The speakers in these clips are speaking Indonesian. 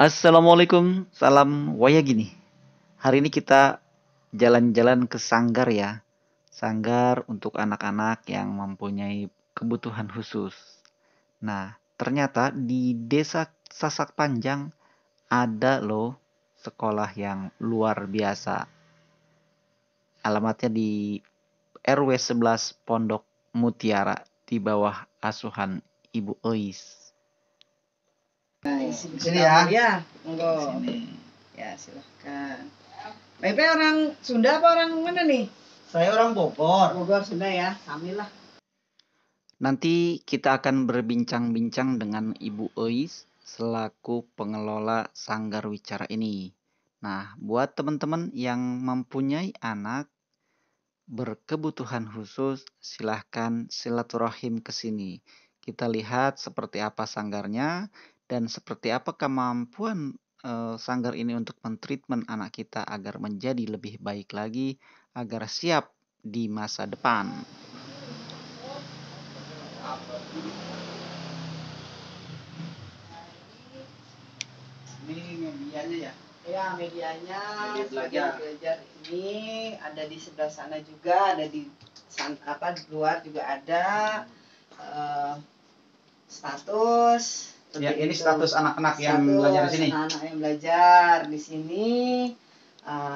Assalamualaikum, salam wayagini. Hari ini kita jalan-jalan ke sanggar ya. Sanggar untuk anak-anak yang mempunyai kebutuhan khusus. Nah, ternyata di Desa Sasak Panjang ada loh sekolah yang luar biasa. Alamatnya di RW 11 Pondok Mutiara di bawah asuhan Ibu Ois. Nah, isi Sini ya. Ya, monggo. Sini. Ya, silahkan. Pepe orang Sunda apa orang mana nih? Saya orang Bogor. Bogor, Sunda ya. Samilah. Nanti kita akan berbincang-bincang dengan Ibu Ois selaku pengelola Sanggar Wicara ini. Nah, buat teman-teman yang mempunyai anak berkebutuhan khusus, silahkan silaturahim ke sini. Kita lihat seperti apa sanggarnya dan seperti apa kemampuan sanggar ini untuk mentreatment anak kita agar menjadi lebih baik lagi, agar siap di masa depan. Ini medianya ya. Ya, medianya Media sebagai belajar ini ada di sebelah sana juga, ada di di luar juga ada. Status. Ya, ini status anak-anak yang belajar di sini. Anak-anak yang belajar di sini.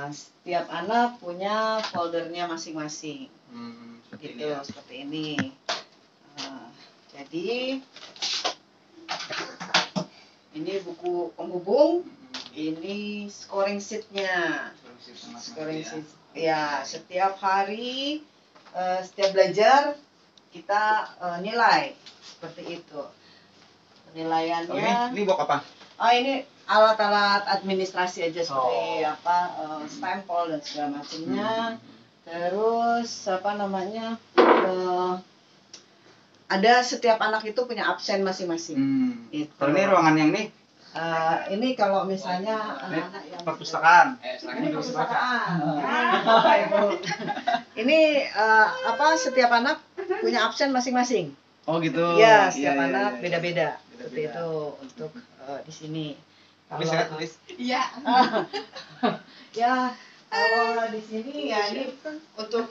Setiap anak punya foldernya masing-masing. Seperti Gitu, ini ya. seperti ini. Jadi ini buku penghubung, ini scoring sheet-nya. Scoring sheet. Ya, setiap hari, setiap belajar kita nilai seperti itu. Penilaiannya. Ini box apa? Oh, ini alat-alat administrasi aja seperti stempel dan segala macamnya. Terus ada setiap anak itu punya absen masing-masing. Gitu. Kalau ini ruangan yang ini? Ini kalau misalnya anak-anak yang perpustakaan. Ini perpustakaan. Ini setiap anak punya absen masing-masing. Oh gitu. Ya, setiap anak beda-beda. Seperti itu untuk di sini. Tapi saya tulis. Iya. Ya, kalau di sini ya ini untuk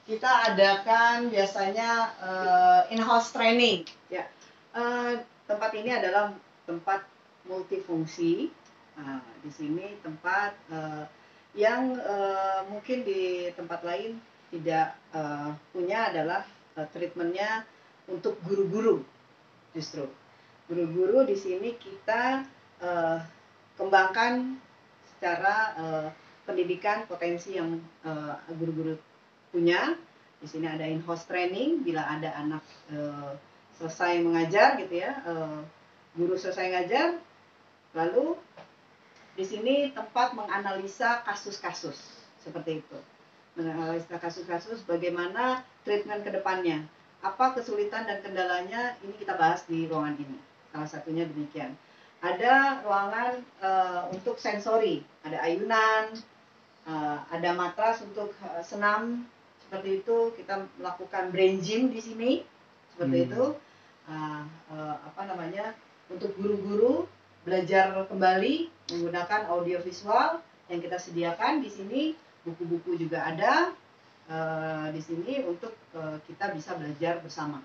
kita adakan biasanya in-house training. Ya. Tempat ini adalah tempat multifungsi. Di sini tempat yang mungkin di tempat lain tidak punya adalah treatmentnya untuk guru-guru. Justru guru-guru di sini kita kembangkan secara pendidikan potensi yang guru-guru punya. Di sini ada in-house training bila ada anak selesai mengajar gitu ya, guru selesai ngajar, lalu di sini tempat menganalisa kasus-kasus seperti itu, menganalisa kasus-kasus bagaimana treatment ke depannya, apa kesulitan dan kendalanya, ini kita bahas di ruangan ini. Salah satunya demikian. Ada ruangan untuk sensori, ada ayunan, ada matras untuk senam seperti itu. Kita melakukan brain gym di sini seperti itu. Untuk guru-guru belajar kembali menggunakan audiovisual yang kita sediakan di sini. Buku-buku juga ada di sini untuk kita bisa belajar bersama.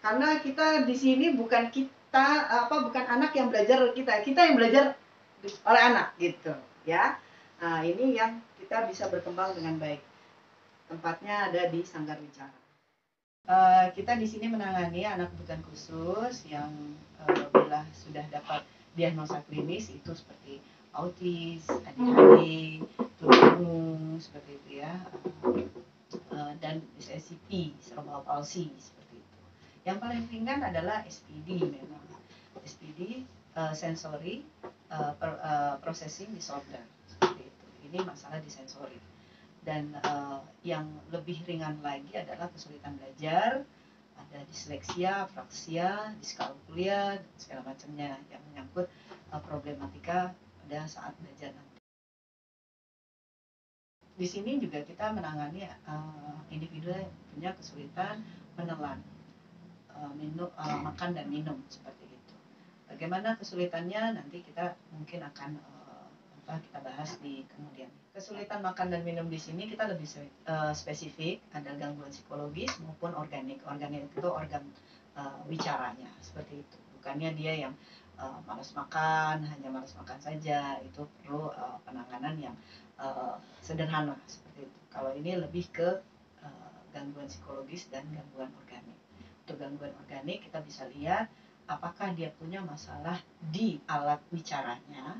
Karena kita di sini bukan anak yang belajar kita yang belajar oleh anak gitu ya. Nah, ini yang kita bisa berkembang dengan baik. Tempatnya ada di Sanggar Wicara. Kita di sini menangani anak kebutuhan khusus yang bila sudah dapat diagnosa klinis itu seperti autis, ADHD, tuli seperti itu ya, dan SCP, cerebral palsy seperti itu. Yang paling ringan adalah SPD memang. SPD sensory processing disorder seperti itu. Ini masalah di sensori. Dan yang lebih ringan lagi adalah kesulitan belajar, ada disleksia, apraksia, diskalkulia, dan segala macamnya yang menyangkut problematika pada saat belajar nanti. Di sini juga kita menangani individu yang punya kesulitan menelan, makan dan minum seperti itu. Bagaimana kesulitannya nanti kita mungkin akan kita bahas di kemudian. Kesulitan makan dan minum di sini kita lebih spesifik, ada gangguan psikologis maupun organik. Organik itu organ bicaranya, seperti itu. Bukannya dia yang malas makan, hanya malas makan saja, itu perlu penanganan yang sederhana seperti itu. Kalau ini lebih ke gangguan psikologis dan gangguan organik. Untuk gangguan organik kita bisa lihat apakah dia punya masalah di alat bicaranya,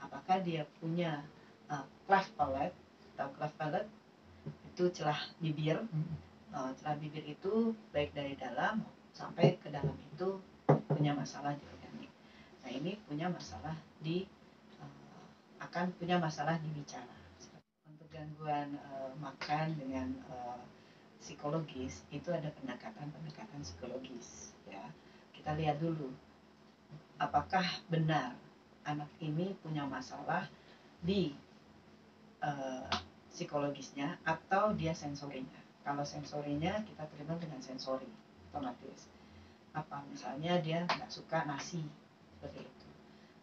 apakah dia punya cleft palate. Tahu cleft palate? Itu celah bibir. Celah bibir itu baik dari dalam sampai ke dalam itu punya masalah di organik. Nah, ini punya masalah di akan punya masalah di bicara. Untuk gangguan makan dengan psikologis itu ada pendekatan psikologis, ya. Kita lihat dulu apakah benar anak ini punya masalah di psikologisnya atau dia sensorinya. Kalau sensorinya kita terima dengan sensori otomatis. Apa misalnya dia nggak suka nasi seperti itu,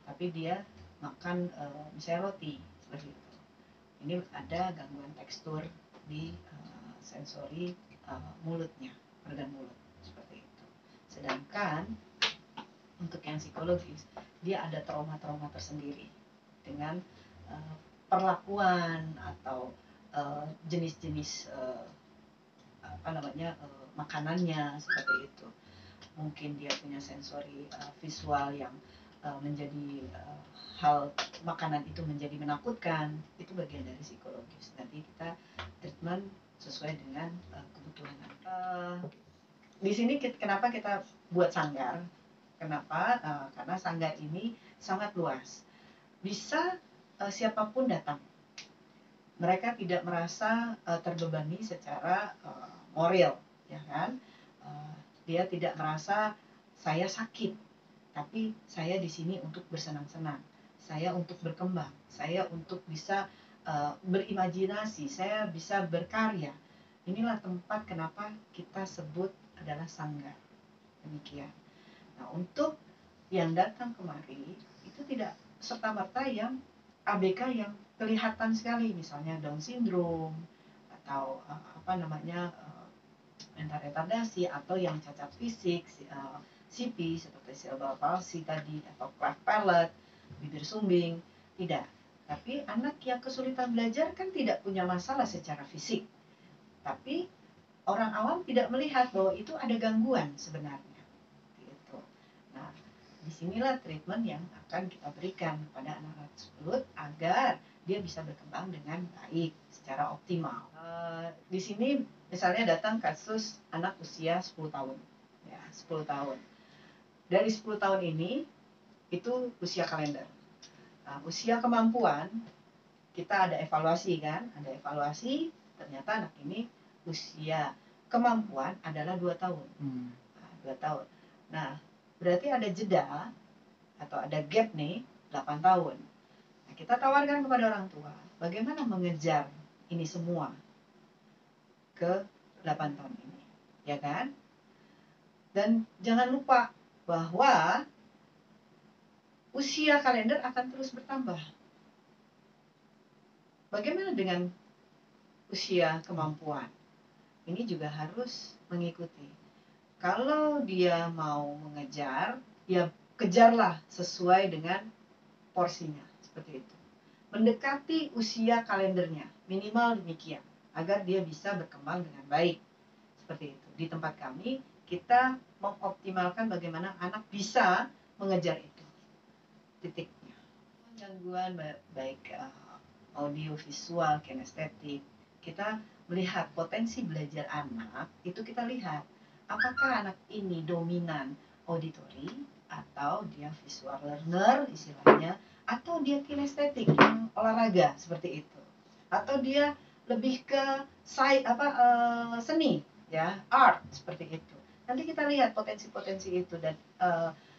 tapi dia makan misalnya roti seperti itu. Ini ada gangguan tekstur di sensori mulutnya, organ mulut seperti itu. Sedangkan untuk yang psikologis dia ada trauma-trauma tersendiri dengan perlakuan atau jenis-jenis makanannya seperti itu. Mungkin dia punya sensori visual yang menjadi hal makanan itu menjadi menakutkan, itu bagian dari psikologis. Nanti kita treatment sesuai dengan kebutuhan. Di sini kenapa kita buat sanggar? Kenapa? Karena sanggar ini sangat luas, bisa siapapun datang. Mereka tidak merasa terbebani secara moral, ya kan? Dia tidak merasa saya sakit, tapi saya di sini untuk bersenang-senang, saya untuk berkembang, saya untuk bisa berimajinasi, saya bisa berkarya. Inilah tempat kenapa kita sebut adalah sanggar. Demikian. Nah, untuk yang datang kemari itu tidak serta-merta yang ABK yang kelihatan sekali, misalnya Down syndrome atau mental retardasi, atau yang cacat fisik, CP seperti cerebral palsy tadi, atau cleft palate, bibir sumbing, tidak. Tapi anak yang kesulitan belajar kan tidak punya masalah secara fisik, tapi orang awam tidak melihat bahwa itu ada gangguan sebenarnya. Gitu. Nah, disinilah treatment yang akan kita berikan kepada anak-anak tersebut agar dia bisa berkembang dengan baik secara optimal. Di sini misalnya datang kasus anak usia 10 tahun. Ya, 10 tahun. Dari 10 tahun ini itu usia kalender. Nah, usia kemampuan kita ada evaluasi kan? Ada evaluasi, ternyata anak ini usia kemampuan adalah 2 tahun. 2 tahun. Nah, berarti ada jeda atau ada gap nih 8 tahun. Nah, kita tawarkan kepada orang tua, bagaimana mengejar ini semua ke 8 tahun ini, ya kan? Dan jangan lupa bahwa usia kalender akan terus bertambah. Bagaimana dengan usia kemampuan? Ini juga harus mengikuti. Kalau dia mau mengejar, ya kejarlah sesuai dengan porsinya, seperti itu. Mendekati usia kalendernya, minimal demikian, agar dia bisa berkembang dengan baik. Seperti itu. Di tempat kami, kita mengoptimalkan bagaimana anak bisa mengejar itu. Titiknya. Gangguan baik audio, visual, kinestetik, kita melihat potensi belajar anak, itu kita lihat apakah anak ini dominan auditory atau dia visual learner istilahnya, atau dia kinestetik yang olahraga seperti itu, atau dia lebih ke seni, ya, art seperti itu. Nanti kita lihat potensi-potensi itu, dan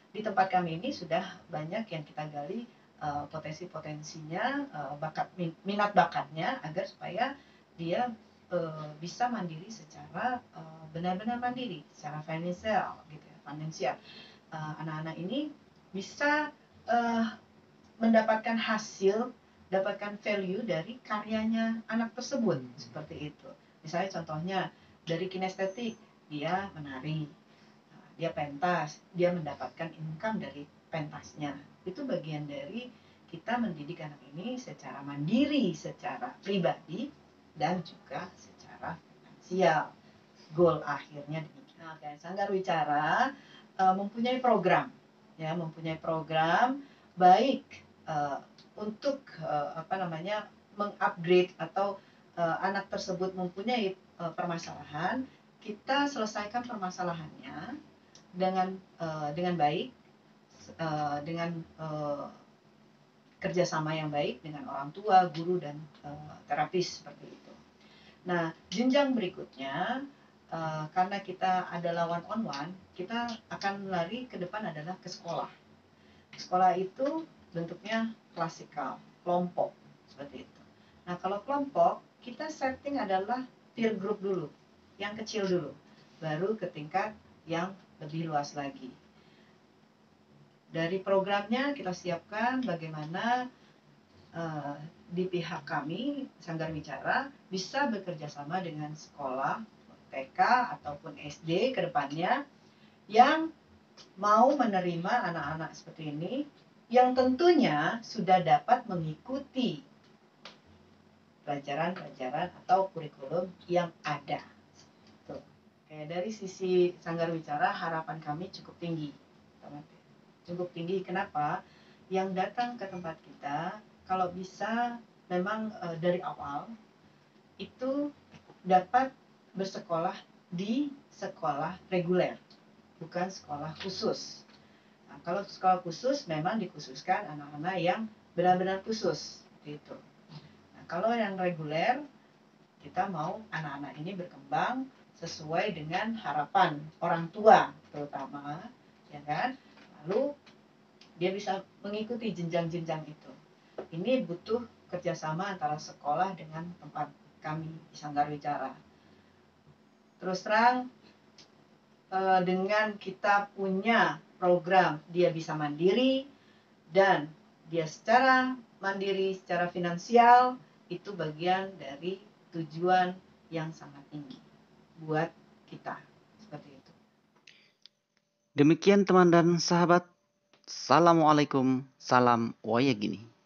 di tempat kami ini sudah banyak yang kita gali potensi-potensinya, minat bakatnya, agar supaya dia bisa mandiri secara benar-benar mandiri secara finansial gitu ya, finansial. Anak-anak ini bisa eh, mendapatkan hasil, dapatkan value dari karyanya anak tersebut, seperti itu. Misalnya contohnya dari kinestetik, dia menari, dia pentas, dia mendapatkan income dari pentasnya. Itu bagian dari kita mendidik anak ini secara mandiri, secara pribadi, dan juga secara finansial. Goal akhirnya demikian. Nah, Sanggar Wicara mempunyai program, ya, mempunyai program baik untuk mengupgrade atau anak tersebut mempunyai permasalahan, kita selesaikan permasalahannya dengan baik, dengan kerjasama yang baik dengan orang tua, guru, dan terapis seperti itu. Nah, jenjang berikutnya, karena kita adalah one on one, kita akan lari ke depan adalah ke sekolah. Sekolah itu bentuknya klasikal, kelompok, seperti itu. Nah, kalau kelompok, kita setting adalah peer group dulu, yang kecil dulu, baru ke tingkat yang lebih luas lagi. Dari programnya kita siapkan bagaimana di pihak kami, Sanggar Wicara, bisa bekerja sama dengan sekolah, TK ataupun SD ke depannya, yang mau menerima anak-anak seperti ini, yang tentunya sudah dapat mengikuti pelajaran-pelajaran atau kurikulum yang ada. Tuh. Dari sisi Sanggar Wicara, harapan kami cukup tinggi. Cukup tinggi, kenapa? Yang datang ke tempat kita, kalau bisa memang dari awal, itu dapat bersekolah di sekolah reguler, bukan sekolah khusus. Nah, kalau sekolah khusus memang dikhususkan anak-anak yang benar-benar khusus, gitu. Nah, kalau yang reguler, kita mau anak-anak ini berkembang sesuai dengan harapan orang tua terutama, ya kan? Lalu dia bisa mengikuti jenjang-jenjang itu. Ini butuh kerjasama antara sekolah dengan tempat kami di Sanggar Wicara. Terus terang, dengan kita punya program, dia bisa mandiri, dan dia secara mandiri, secara finansial, itu bagian dari tujuan yang sangat tinggi buat kita. Seperti itu. Demikian teman dan sahabat. Assalamualaikum, salam Wayagini.